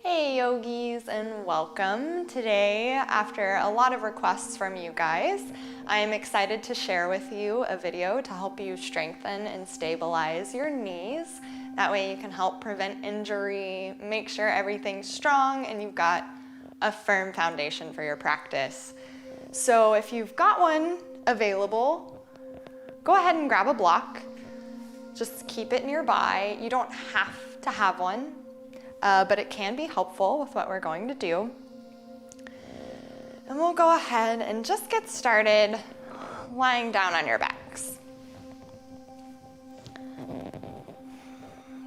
Hey yogis, and welcome. Today, after a lot of requests from you guys, I am excited to share with you a video to help you strengthen and stabilize your knees. That way you can help prevent injury, make sure everything's strong, and you've got a firm foundation for your practice. So if you've got one available, go ahead and grab a block. Just keep it nearby. You don't have to have one. But it can be helpful with what we're going to do. And we'll go ahead and just get started lying down on your backs.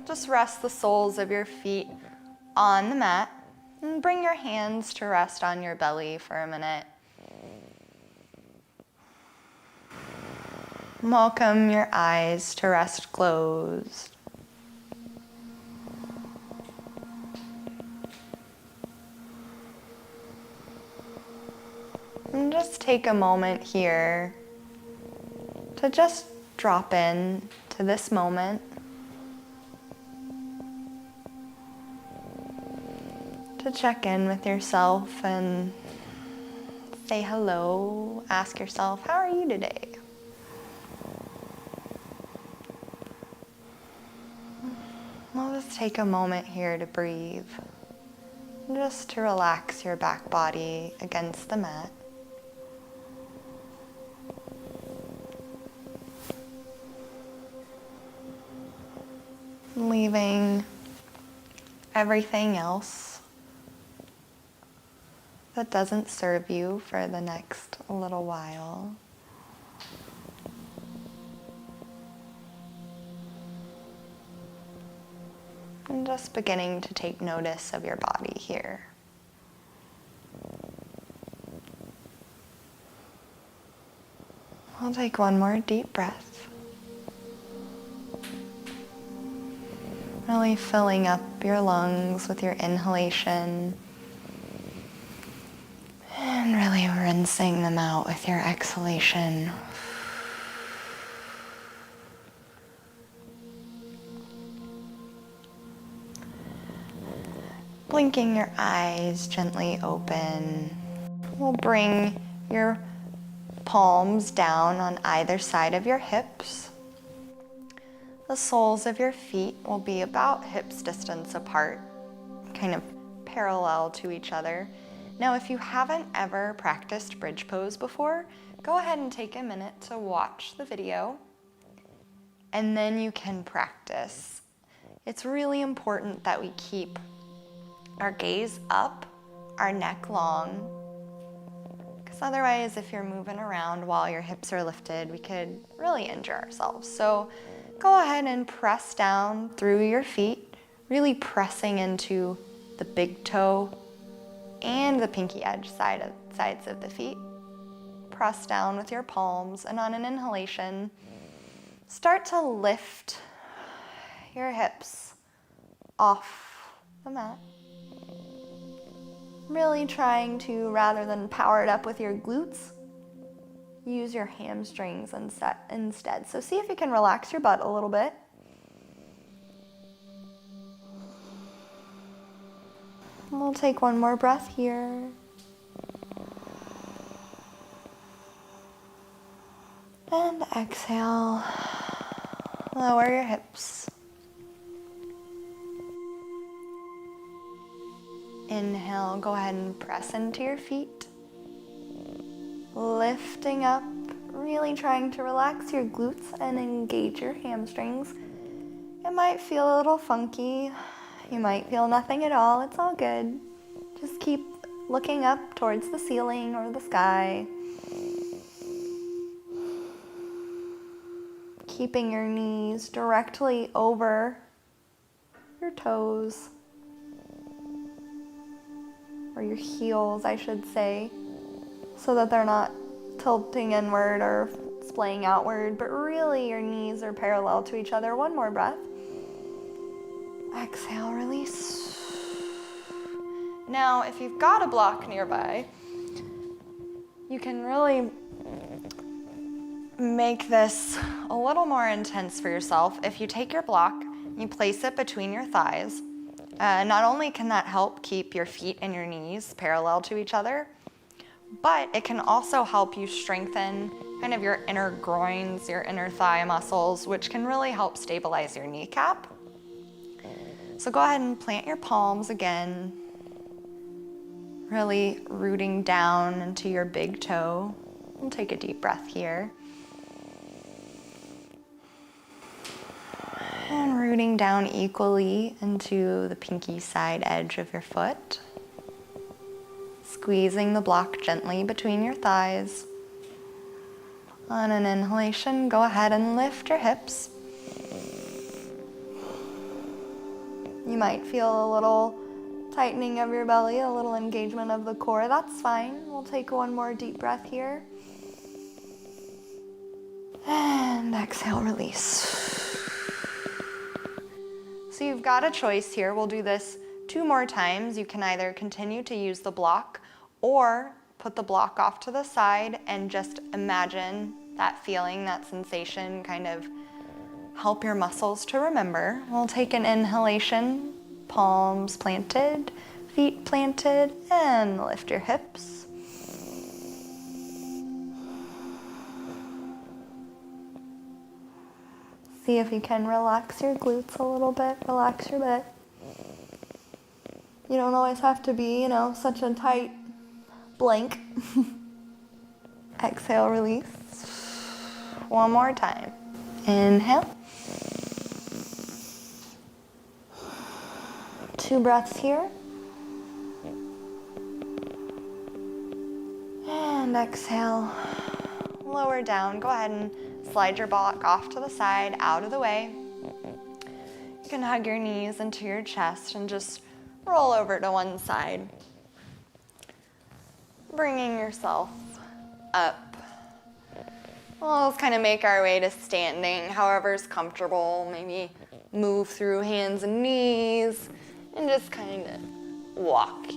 Just rest the soles of your feet on the mat and bring your hands to rest on your belly for a minute. Welcome your eyes to rest closed. And just take a moment here to just drop in to this moment, to check in with yourself and say hello, ask yourself, how are you today? We'll just take a moment here to breathe, just to relax your back body against the mat. Leaving everything else that doesn't serve you for the next little while. And just beginning to take notice of your body here. I'll take one more deep breath. Really filling up your lungs with your inhalation and really rinsing them out with your exhalation. Blinking your eyes gently open. We'll bring your palms down on either side of your hips. The soles of your feet will be about hips distance apart, kind of parallel to each other. Now, if you haven't ever practiced bridge pose before, go ahead and take a minute to watch the video, and then you can practice. It's really important that we keep our gaze up, our neck long, because otherwise, if you're moving around while your hips are lifted, we could really injure ourselves. So go ahead and press down through your feet, really pressing into the big toe and the pinky edge sides of the feet. Press down with your palms, and on an inhalation, start to lift your hips off the mat. Really trying to, rather than power it up with your glutes, use your hamstrings instead. So see if you can relax your butt a little bit. We'll take one more breath here. And exhale. Lower your hips. Inhale, go ahead and press into your feet. Lifting up, really trying to relax your glutes and engage your hamstrings. It might feel a little funky. You might feel nothing at all. It's all good. Just keep looking up towards the ceiling or the sky. Keeping your knees directly over your toes, or your heels, I should say, so that they're not tilting inward or splaying outward, but really your knees are parallel to each other. One more breath. Exhale, release. Now, if you've got a block nearby, you can really make this a little more intense for yourself. If you take your block, you place it between your thighs, Not only can that help keep your feet and your knees parallel to each other, but it can also help you strengthen kind of your inner groins, your inner thigh muscles, which can really help stabilize your kneecap. So go ahead and plant your palms again, really rooting down into your big toe. We'll take a deep breath here. And rooting down equally into the pinky side edge of your foot. Squeezing the block gently between your thighs. On an inhalation, go ahead and lift your hips. You might feel a little tightening of your belly, a little engagement of the core. That's fine. We'll take one more deep breath here. And exhale, release. So you've got a choice here. We'll do this 2 more times. You can either continue to use the block or put the block off to the side and just imagine that feeling, that sensation, kind of help your muscles to remember. We'll take an inhalation, palms planted, feet planted, and lift your hips. See if you can relax your glutes a little bit, relax your bit. You don't always have to be, such a tight blank. Exhale, release. One more time. Inhale. 2 breaths here. And exhale. Lower down. Go ahead and slide your block off to the side, out of the way. You can hug your knees into your chest and just roll over to one side. Bringing yourself up. Well, let's kind of make our way to standing, however's comfortable. Maybe move through hands and knees and just kind of walk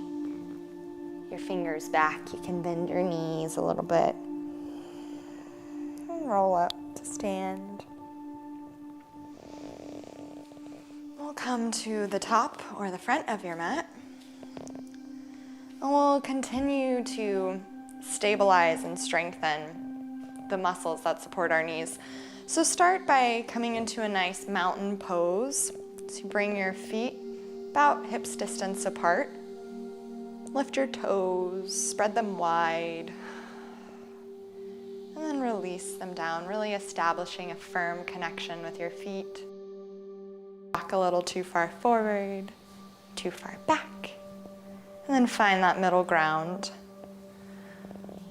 your fingers back. You can bend your knees a little bit and roll up to stand. We'll come to the top or the front of your mat. And we'll continue to stabilize and strengthen the muscles that support our knees. So start by coming into a nice mountain pose. So bring your feet about hips distance apart. Lift your toes, spread them wide. And then release them down, really establishing a firm connection with your feet. Back a little too far forward, too far back. And then find that middle ground.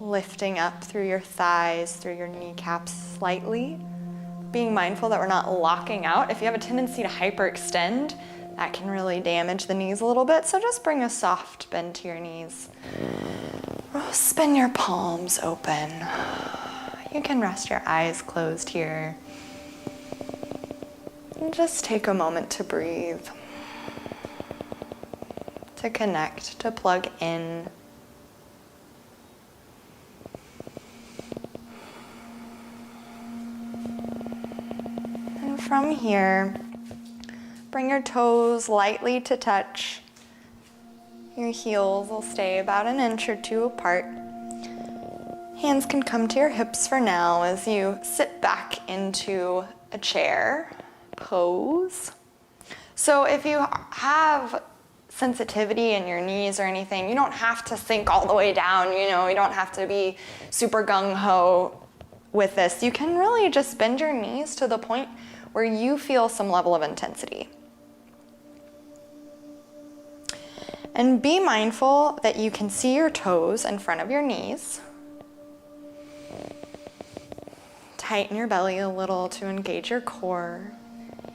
Lifting up through your thighs, through your kneecaps slightly. Being mindful that we're not locking out. If you have a tendency to hyperextend, that can really damage the knees a little bit. So just bring a soft bend to your knees. Spin your palms open. You can rest your eyes closed here. And just take a moment to breathe. To connect, to plug in. And from here, bring your toes lightly to touch. Your heels will stay about 1 inch or 2 apart. Hands can come to your hips for now as you sit back into a chair pose. So if you have sensitivity in your knees or anything, you don't have to sink all the way down, you don't have to be super gung-ho with this. You can really just bend your knees to the point where you feel some level of intensity. And be mindful that you can see your toes in front of your knees. Tighten your belly a little to engage your core.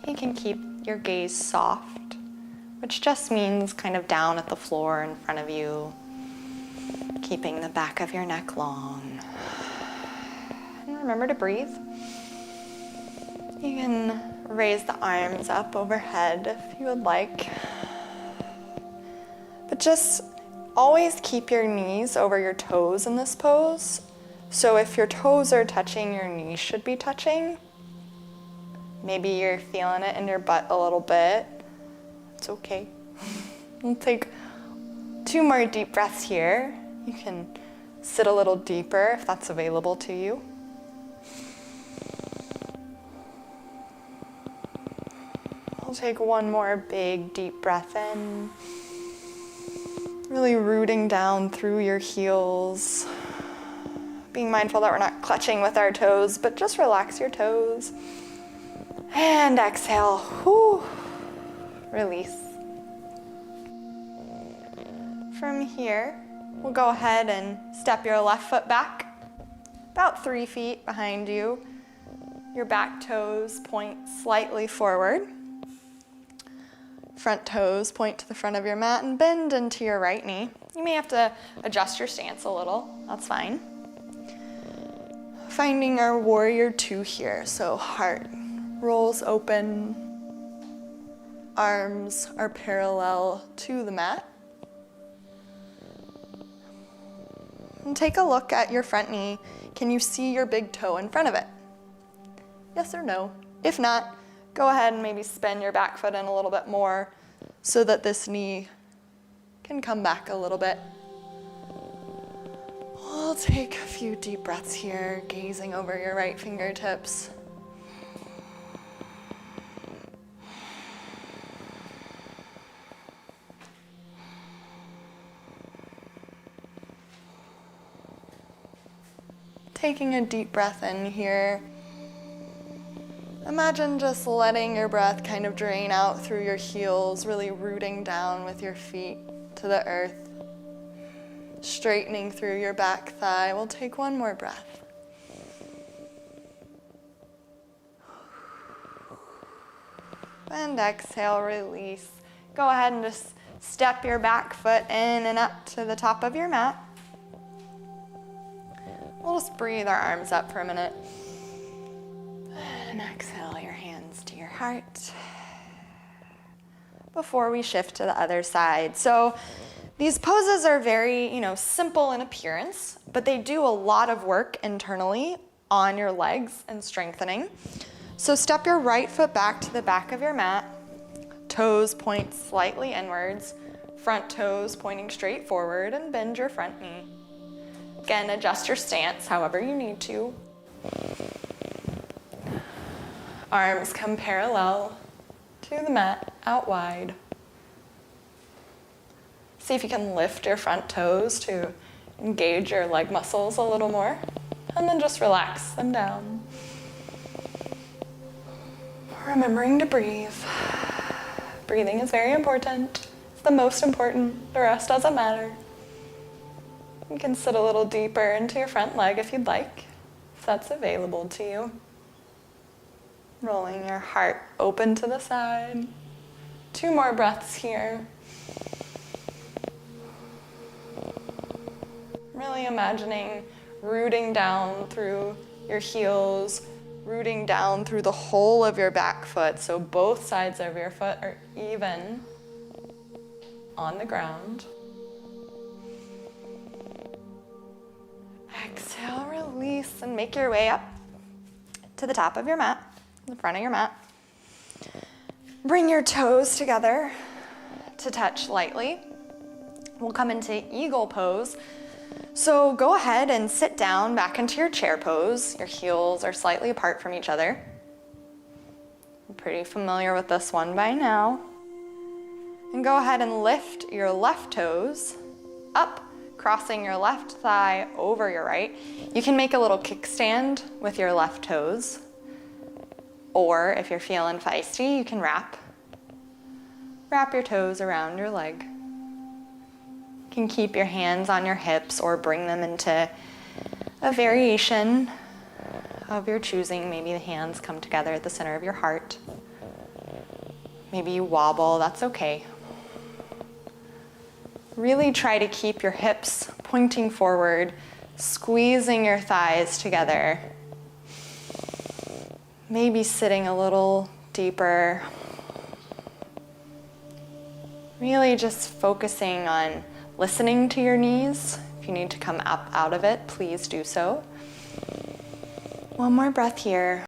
You can keep your gaze soft, which just means kind of down at the floor in front of you, keeping the back of your neck long. And remember to breathe. You can raise the arms up overhead if you would like. But just always keep your knees over your toes in this pose. So if your toes are touching, your knees should be touching. Maybe you're feeling it in your butt a little bit. It's okay. We'll take 2 more deep breaths here. You can sit a little deeper if that's available to you. We'll take 1 more big deep breath in. Really rooting down through your heels. Being mindful that we're not clutching with our toes, but just relax your toes. And exhale. Whew. Release. From here, we'll go ahead and step your left foot back about 3 feet behind you. Your back toes point slightly forward. Front toes point to the front of your mat and bend into your right knee. You may have to adjust your stance a little, that's fine. Finding our warrior 2 here, so heart rolls open, arms are parallel to the mat. And take a look at your front knee. Can you see your big toe in front of it? Yes or no? If not, go ahead and maybe spin your back foot in a little bit more so that this knee can come back a little bit. We'll take a few deep breaths here, gazing over your right fingertips. Taking a deep breath in here. Imagine just letting your breath kind of drain out through your heels, really rooting down with your feet to the earth. Straightening through your back thigh. We'll take 1 more breath. And exhale, release. Go ahead and just step your back foot in and up to the top of your mat. We'll just breathe our arms up for a minute. And exhale your hands to your heart. Before we shift to the other side. So these poses are very, simple in appearance, but they do a lot of work internally on your legs and strengthening. So step your right foot back to the back of your mat. Toes point slightly inwards. Front toes pointing straight forward, and bend your front knee. Again, adjust your stance however you need to. Arms come parallel to the mat, out wide. See if you can lift your front toes to engage your leg muscles a little more, and then just relax them down. Remembering to breathe. Breathing is very important. It's the most important. The rest doesn't matter. You can sit a little deeper into your front leg if you'd like, if that's available to you. Rolling your heart open to the side. 2 more breaths here. Really imagining rooting down through your heels, rooting down through the whole of your back foot, so both sides of your foot are even on the ground. Exhale, release, and make your way up to the top of your mat, the front of your mat. Bring your toes together to touch lightly. We'll come into eagle pose. So go ahead and sit down back into your chair pose. Your heels are slightly apart from each other. I'm pretty familiar with this one by now. And go ahead and lift your left toes up, crossing your left thigh over your right. You can make a little kickstand with your left toes. Or if you're feeling feisty, you can wrap your toes around your leg. You can keep your hands on your hips or bring them into a variation of your choosing. Maybe the hands come together at the center of your heart. Maybe you wobble, that's okay. Really try to keep your hips pointing forward, squeezing your thighs together. Maybe sitting a little deeper. Really just focusing on listening to your knees. If you need to come up out of it, please do so. 1 more breath here.